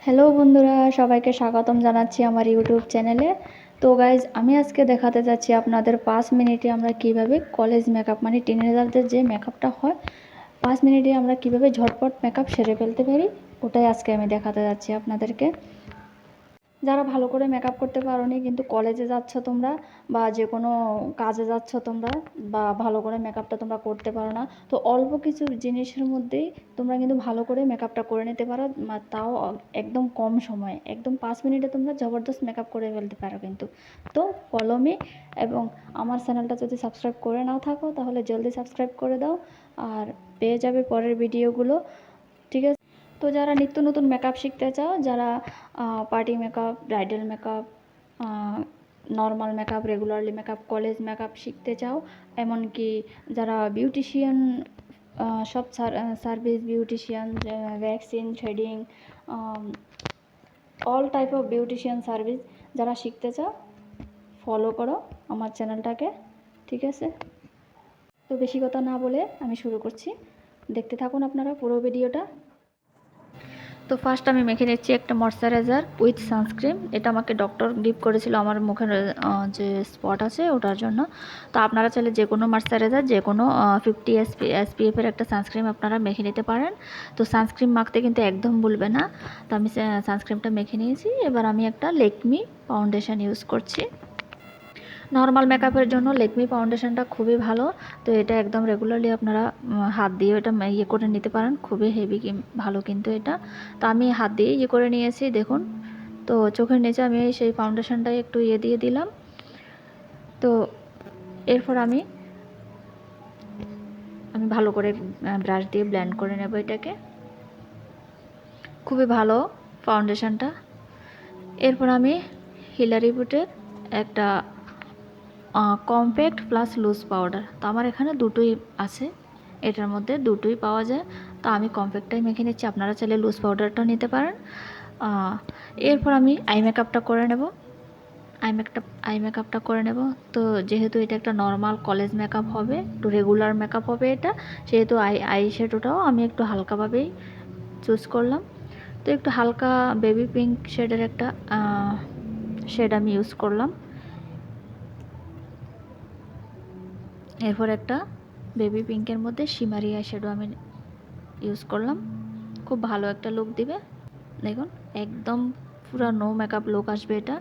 Hello বন্ধুরা, সবাইকে স্বাগতম জানাচ্ছি আমার ইউটিউব চ্যানেলে। তো গাইজ, আমি আজকে দেখাতে যাচ্ছি আপনাদের 5 মিনিটে আমরা কিভাবে কলেজ মেকআপ মানে টিনেজারদের যে মেকআপটা হয় 5 মিনিটে আমরা কিভাবে ঝটপট মেকআপ সেরে ফেলতে পারি, ওটাই আজকে আমি দেখাতে যাচ্ছি আপনাদেরকে। যারা ভালো করে মেকআপ করতে পারোনি কিন্তু কলেজে যাচ্ছ তোমরা বা যে কোনো কাজে যাচ্ছ তোমরা বা ভালো করে মেকআপটা তোমরা করতে পারো না, তো অল্প কিছু জিনিসের মধ্যেই তোমরা কিন্তু ভালো করে মেকআপটা করে নিতে পারো, তাও একদম কম সময়ে, একদম 5 মিনিটে তোমরা জবরদস্ত মেকআপ করে ফেলতে পারো কিন্তু। তো ফলো মি, এবং আমার চ্যানেলটা যদি সাবস্ক্রাইব করে নাও থাকো তাহলে জলদি সাবস্ক্রাইব করে দাও আর পেয়ে যাবে পরের ভিডিওগুলো, ঠিক আছে? তো যারা নিত্য নতুন মেকআপ শিখতে চাও, যারা party makeup, bridal makeup, normal makeup, regularly makeup, college makeup শিখতে চাও, এমনকি যারা বিউটিশিয়ান, সব service beautician, vaccine, threading, all type of beautician service যারা শিখতে চাও, ফলো করো আমার চ্যানেলটাকে, ঠিক আছে? তো বেশি কথা না বলে আমি শুরু করছি, দেখতে থাকুন আপনারা পুরো ভিডিওটা। তো ফার্স্ট আমি মেখে নিচ্ছি একটা ময়শ্চারাইজার উইথ সানস্ক্রিন। এটা আমাকে ডক্টর গিফট করেছিল আমার মুখের যে স্পট আছে ওটার জন্য। তো আপনারা চাইলে যে কোনো ময়শ্চারাইজার, যে কোনো 50 এসপিএফের একটা সানস্ক্রিন আপনারা মেখে নিতে পারেন। তো সানস্ক্রিন মাখতে কিন্তু একদম ভুলবে না। তো আমি সানস্ক্রিনটা মেখে নিয়েছি। এবার আমি একটা লেকমি ফাউন্ডেশন ইউজ করছি। নর্মাল মেকআপের জন্য লেকমি ফাউন্ডেশনটা খুবই ভালো। তো এটা একদম রেগুলারলি আপনারা হাত দিয়ে এটা ইয়ে করে নিতে পারেন, খুবই হেভি ভালো কিন্তু এটা। তো আমি হাত দিয়ে ইয়ে করে নিয়েছি, দেখুন। তো চোখের নিচে আমি সেই ফাউন্ডেশনটাই একটু ইয়ে দিয়ে দিলাম। তো এরপর আমি ভালো করে ব্রাশ দিয়ে ব্লেন্ড করে নেব এটাকে। খুবই ভালো ফাউন্ডেশনটা। এরপর আমি হিলারি বুটের একটা কম্প্যাক্ট প্লাস লুজ পাউডার, তো আমার এখানে দুটোই আছে, এটার মধ্যে দুটোই পাওয়া যায়। তো আমি কম্প্যাক্টটাই মেখে নিচ্ছি, আপনারা চাইলে লুজ পাউডারটাও নিতে পারেন। এরপর আমি আই মেকআপটা করে নেব। আই মেকআপটা করে নেব। তো যেহেতু এটা একটা নর্মাল কলেজ মেকআপ হবে, একটু রেগুলার মেকআপ হবে এটা, সেহেতু আই শ্যাডোটাও আমি একটু হালকাভাবেই চুজ করলাম। তো একটু হালকা বেবি পিঙ্ক শেডের একটা শেড আমি ইউজ করলাম। এরপর একটা বেবি পিঙ্কের মধ্যে শিমারি আই শ্যাডো আমি ইউজ করলাম, খুব ভালো একটা লুক দিবে। দেখুন, একদম পুরো নো মেকআপ লুক আসবে এটা।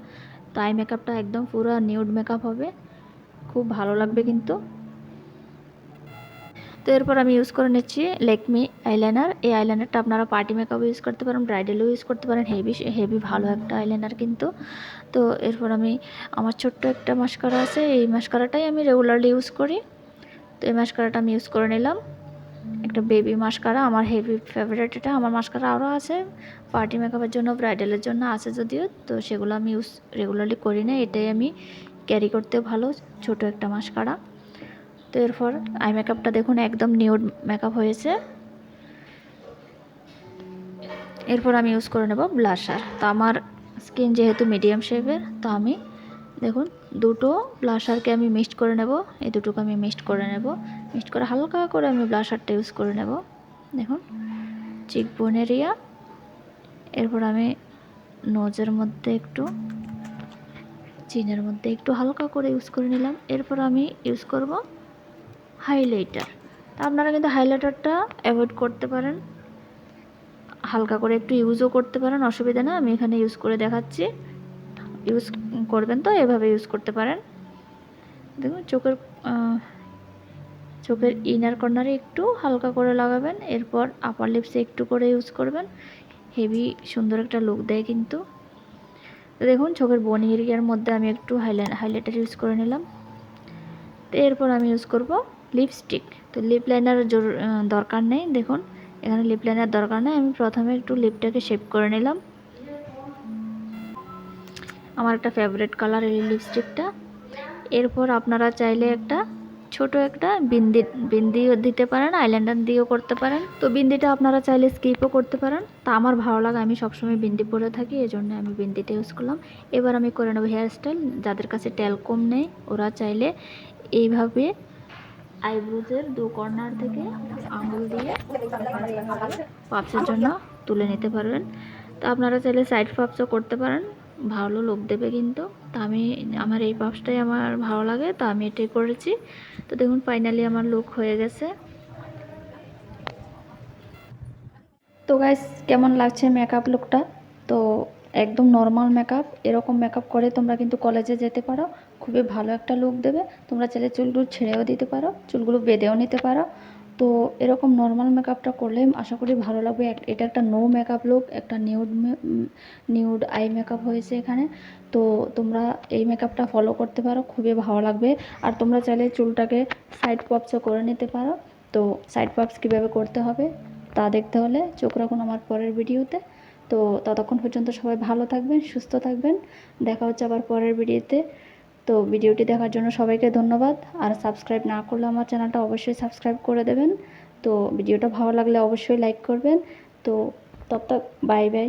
তো আই মেকআপটা একদম পুরো নিউড মেকআপ হবে, খুব ভালো লাগবে কিন্তু। তো এরপর আমি ইউজ করে নিচ্ছি লেকমি আইলাইনার। এই আইলাইনারটা আপনারা পার্টি মেকআপও ইউজ করতে পারেন, ব্রাইডালও ইউজ করতে পারেন, হেভি ভালো একটা আইলাইনার কিন্তু। তো এরপর আমি আমার ছোট্ট একটা মাস্কারা আছে, এই মাস্কারাটাই আমি রেগুলারলি ইউজ করি। তো এই মাস্কারাটা আমি ইউজ করে নিলাম, একটা বেবি মাস্কারা, আমার হেভি ফেভারিট এটা। আমার মাস্কারা আরও আছে পার্টি মেকআপের জন্য, ব্রাইডালের জন্য আছে যদিও, তো সেগুলো আমি ইউজ রেগুলারলি করি না, এটাই আমি ক্যারি করতে ভালো, ছোট একটা মাস্কারা। তো এরপর আই মেকআপটা দেখুন একদম নিউড মেকআপ হয়েছে। এরপর আমি ইউজ করে নেব ব্লাশার। তো আমার স্কিন যেহেতু মিডিয়াম শেপের, তো আমি দেখুন দুটো ব্লাশারকে আমি মিক্সড করে নেব, এই দুটোকে আমি মিক্সড করে নেব। মিক্সড করে হালকা করে আমি ব্লাশারটা ইউজ করে নেব, দেখুন চিকবোন এরিয়া। এরপর আমি নোজের মধ্যে একটু, চিনের মধ্যে একটু হালকা করে ইউজ করে নিলাম। এরপর আমি ইউজ করব হাইলাইটার। আপনারা কিন্তু হাইলাইটারটা অ্যাভয়েড করতে পারেন, হালকা করে একটু ইউজও করতে পারেন, অসুবিধা না। আমি এখানে ইউজ করে দেখাচ্ছি, ইউজ করবেন তো এভাবে ইউজ করতে পারেন। দেখুন চোখের ইনার কর্নারে একটু হালকা করে লাগাবেন, এরপর আপার লিপসে একটু করে ইউজ করবেন, হেভি সুন্দর একটা লুক দেয় কিন্তু। তো দেখুন চোখের বনি এরিয়ার মধ্যে আমি একটু হাইলাইটার ইউজ করে নিলাম। তো এরপর আমি ইউজ করব লিপস্টিক। তো লিপ লাইনার দরকার নেই, দেখুন এখানে লিপ লাইনার দরকার নেই। আমি প্রথমে একটু লিপটাকে শেপ করে নিলাম, আমার একটা ফেভারিট কালার এই লিপস্টিকটা। এরপর আপনারা চাইলে একটা ছোট একটা বিন্দিও দিতে পারেন, আইল্যান্ডার দিয়েও করতে পারেন। তো বিন্দিটা আপনারা চাইলে স্কিপও করতে পারেন, তা আমার ভালো লাগে, আমি সবসময় বিন্দি পরে থাকি, এই জন্য আমি বিন্দিটা ইউজ করলাম। এবার আমি করে নেব হেয়ার স্টাইল। যাদের কাছে ট্যালকম নেই ওরা চাইলে এইভাবে আইব্রোজের দু কর্নার থেকে আঙুল দিয়ে পাপসের জন্য তুলে নিতে পারবেন। তো আপনারা চাইলে সাইড পাফসও করতে পারেন, ভালো লুক দেবে কিন্তু। তো আমি আমার এই পাফসটাই আমার ভালো লাগে, তো আমি এটাই করেছি। তো দেখুন ফাইনালি আমার লুক হয়ে গেছে। তো গাইস কেমন লাগছে মেকআপ লুকটা? তো একদম নর্মাল মেকআপ, এরকম মেকআপ করে তোমরা কিন্তু কলেজে যেতে পারো, খুবই ভালো একটা লুক দেবে। তোমরা চাইলে চুলগুলো ছেড়েও দিতে পারো, চুলগুলো বেঁধেও নিতে পারো। তো এরকম নর্মাল মেকআপটা করলে আশা করি ভালো লাগবে। এটা একটা নো মেকআপ লুক, একটা নিউড আই মেকআপ হয়েছে এখানে। তো তোমরা এই মেকআপটা ফলো করতে পারো, খুবই ভালো লাগবে। আর তোমরা চাইলে চুলটাকে সাইড পপসও করে নিতে পারো। তো সাইড পপস কীভাবে করতে হবে তা দেখতে হলে চোখ রাখুন আমার পরের ভিডিওতে। তো ততক্ষণ পর্যন্ত সবাই ভালো থাকবেন, সুস্থ থাকবেন। দেখা হচ্ছে আবার পরের ভিডিওতে। তো ভিডিওটি দেখার জন্য সবাইকে ধন্যবাদ। আর সাবস্ক্রাইব না করলে আমার চ্যানেলটা অবশ্যই সাবস্ক্রাইব করে দেবেন। তো ভিডিওটা ভালো লাগলে অবশ্যই লাইক করবেন। তো তব তক বাই বাই।